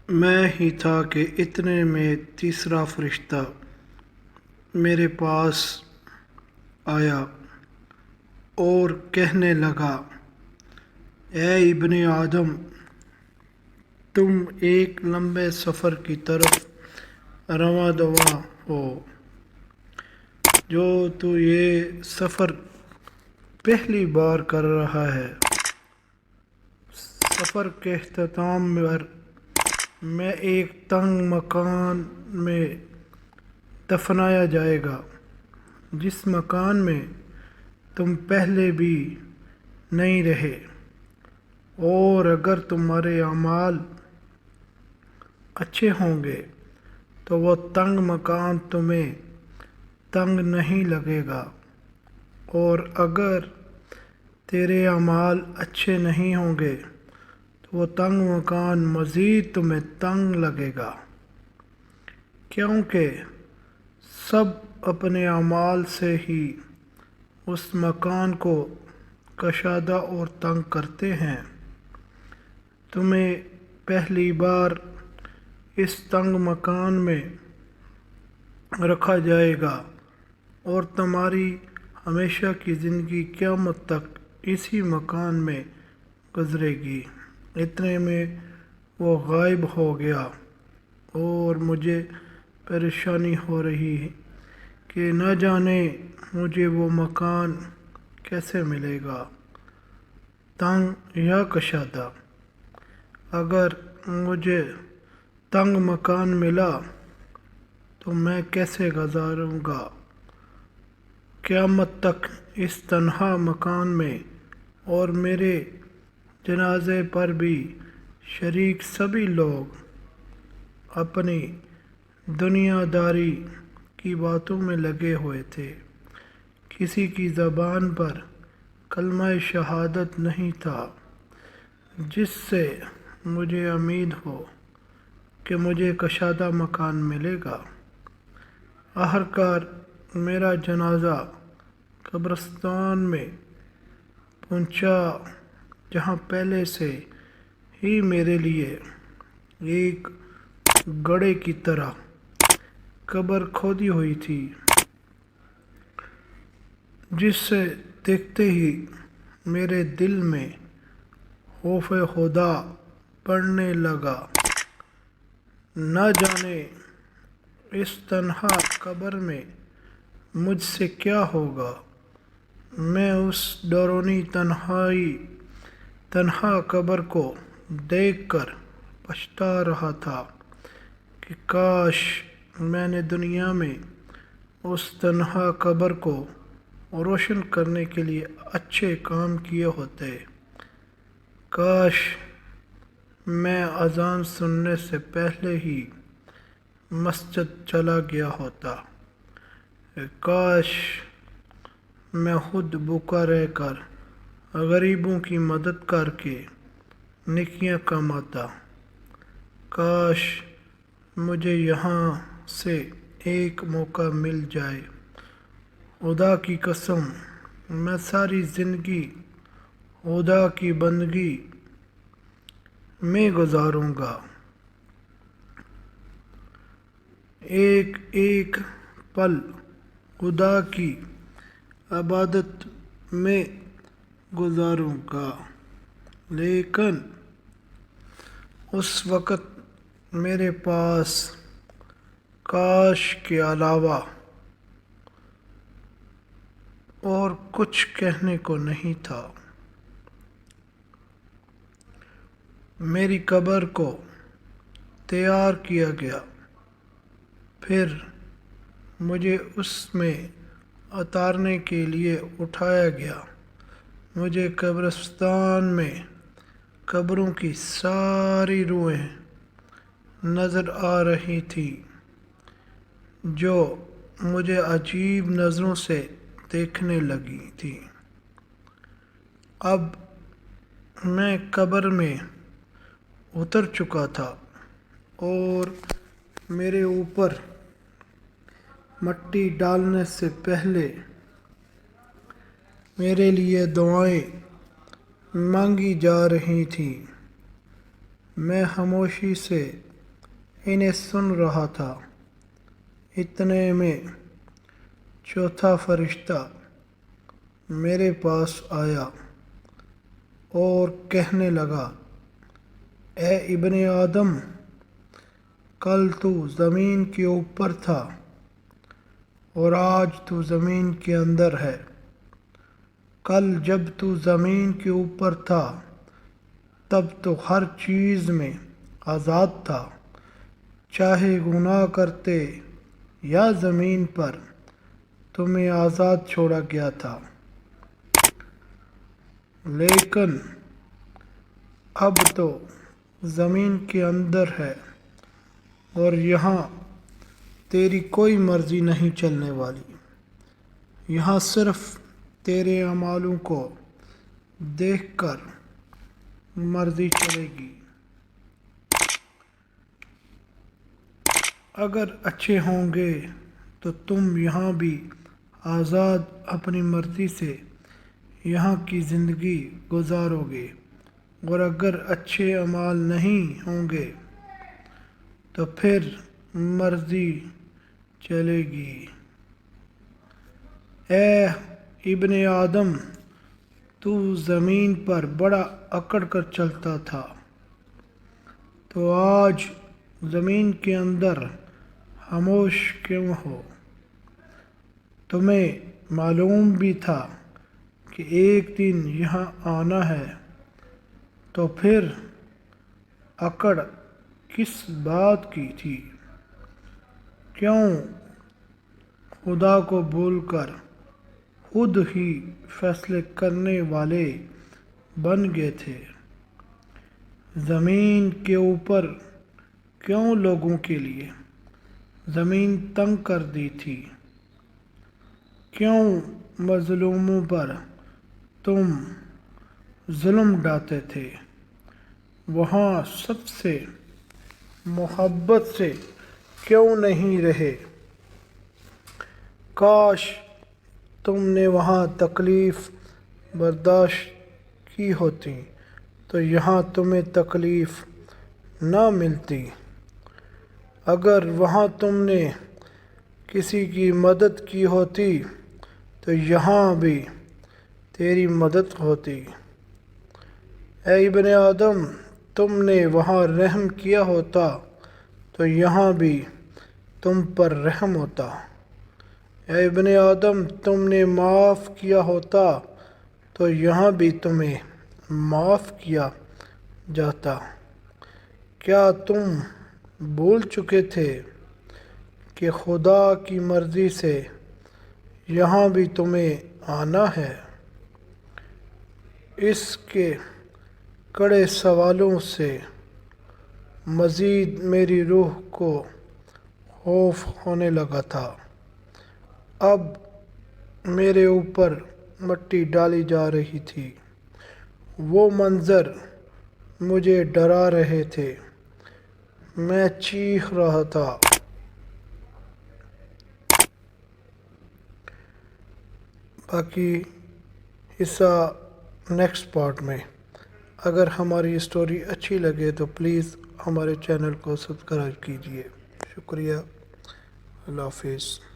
میں ہی تھا کہ اتنے میں تیسرا فرشتہ میرے پاس آیا اور کہنے لگا، اے ابن آدم، تم ایک لمبے سفر کی طرف رواں دواں ہو۔ جو تو یہ سفر پہلی بار کر رہا ہے، سفر کے اختتام پر میں ایک تنگ مکان میں دفنایا جائے گا، جس مکان میں تم پہلے بھی نہیں رہے، اور اگر تمہارے اعمال اچھے ہوں گے تو وہ تنگ مکان تمہیں تنگ نہیں لگے گا، اور اگر تیرے اعمال اچھے نہیں ہوں گے تو وہ تنگ مکان مزید تمہیں تنگ لگے گا، کیونکہ سب اپنے اعمال سے ہی اس مکان کو کشادہ اور تنگ کرتے ہیں۔ تمہیں پہلی بار اس تنگ مکان میں رکھا جائے گا اور تمہاری ہمیشہ کی زندگی قیامت تک اسی مکان میں گزرے گی۔ اتنے میں وہ غائب ہو گیا اور مجھے پریشانی ہو رہی کہ نہ جانے مجھے وہ مکان کیسے ملے گا، تنگ یا کشادہ۔ اگر مجھے تنگ مکان ملا تو میں کیسے گزاروں گا قیامت تک اس تنہا مکان میں، اور میرے جنازے پر بھی شریک سبھی لوگ اپنی دنیا داری کی باتوں میں لگے ہوئے تھے۔ کسی کی زبان پر کلمہ شہادت نہیں تھا جس سے مجھے امید ہو کہ مجھے کشادہ مکان ملے گا۔ آخرکار میرا جنازہ قبرستان میں پہنچا، جہاں پہلے سے ہی میرے لیے ایک گڑھے کی طرح قبر کھودی ہوئی تھی، جس سے دیکھتے ہی میرے دل میں خوف خدا بڑھنے لگا۔ نہ جانے اس تنہا قبر میں مجھ سے کیا ہوگا۔ میں اس ڈرونی تنہا قبر کو دیکھ کر پچھتا رہا تھا کہ کاش میں نے دنیا میں اس تنہا قبر کو روشن کرنے کے لیے اچھے کام کیے ہوتے۔ کاش میں اذان سننے سے پہلے ہی مسجد چلا گیا ہوتا۔ کاش میں خود بھوکا رہ کر غریبوں کی مدد کر کے نیکیاں کماتا۔ کاش مجھے یہاں سے ایک موقع مل جائے۔ خدا کی قسم، میں ساری زندگی خدا کی بندگی میں گزاروں گا، ایک ایک پل خدا کی عبادت میں گزاروں گا، لیکن اس وقت میرے پاس کاش کے علاوہ اور کچھ کہنے کو نہیں تھا۔ میری قبر کو تیار کیا گیا، پھر مجھے اس میں اتارنے کے لیے اٹھایا گیا۔ مجھے قبرستان میں قبروں کی ساری روحیں نظر آ رہی تھیں جو مجھے عجیب نظروں سے دیکھنے لگی تھیں۔ اب میں قبر میں اتر چکا تھا اور میرے اوپر مٹی ڈالنے سے پہلے میرے لیے دعائیں مانگی جا رہی تھیں۔ میں خاموشی سے انہیں سن رہا تھا۔ اتنے میں چوتھا فرشتہ میرے پاس آیا اور کہنے لگا، اے ابن آدم، کل تو زمین کے اوپر تھا اور آج تو زمین کے اندر ہے۔ کل جب تو زمین کے اوپر تھا تب تو ہر چیز میں آزاد تھا، چاہے گناہ کرتے یا زمین پر تمہیں آزاد چھوڑا گیا تھا، لیکن اب تو زمین کے اندر ہے اور یہاں تیری کوئی مرضی نہیں چلنے والی۔ یہاں صرف تیرے اعمالوں کو دیکھ کر مرضی چلے گی۔ اگر اچھے ہوں گے تو تم یہاں بھی آزاد اپنی مرضی سے یہاں کی زندگی گزارو گے، اور اگر اچھے اعمال نہیں ہوں گے تو پھر مرضی چلے گی۔ اے ابن آدم، تو زمین پر بڑا اکڑ کر چلتا تھا، تو آج زمین کے اندر خاموش کیوں ہو؟ تمہیں معلوم بھی تھا کہ ایک دن یہاں آنا ہے، تو پھر اکڑ کس بات کی تھی؟ کیوں خدا کو بھول کر خود ہی فیصلے کرنے والے بن گئے تھے؟ زمین کے اوپر کیوں لوگوں کے لیے زمین تنگ کر دی تھی؟ کیوں مظلوموں پر تم ظلم ڈھاتے تھے؟ وہاں سب سے محبت سے کیوں نہیں رہے؟ کاش تم نے وہاں تکلیف برداشت کی ہوتی تو یہاں تمہیں تکلیف نہ ملتی۔ اگر وہاں تم نے کسی کی مدد کی ہوتی تو یہاں بھی تیری مدد ہوتی۔ اے ابن آدم، تم نے وہاں رحم کیا ہوتا تو یہاں بھی تم پر رحم ہوتا۔ اے ابن آدم، تم نے معاف کیا ہوتا تو یہاں بھی تمہیں معاف کیا جاتا۔ کیا تم بھول چکے تھے کہ خدا کی مرضی سے یہاں بھی تمہیں آنا ہے؟ اس کے کڑے سوالوں سے مزید میری روح کو خوف ہونے لگا تھا۔ اب میرے اوپر مٹی ڈالی جا رہی تھی، وہ منظر مجھے ڈرا رہے تھے، میں چیخ رہا تھا۔ باقی حصہ نیکسٹ پارٹ میں۔ اگر ہماری اسٹوری اچھی لگے تو پلیز ہمارے چینل کو سبسکرائب کیجیے۔ شکریہ، اللہ حافظ۔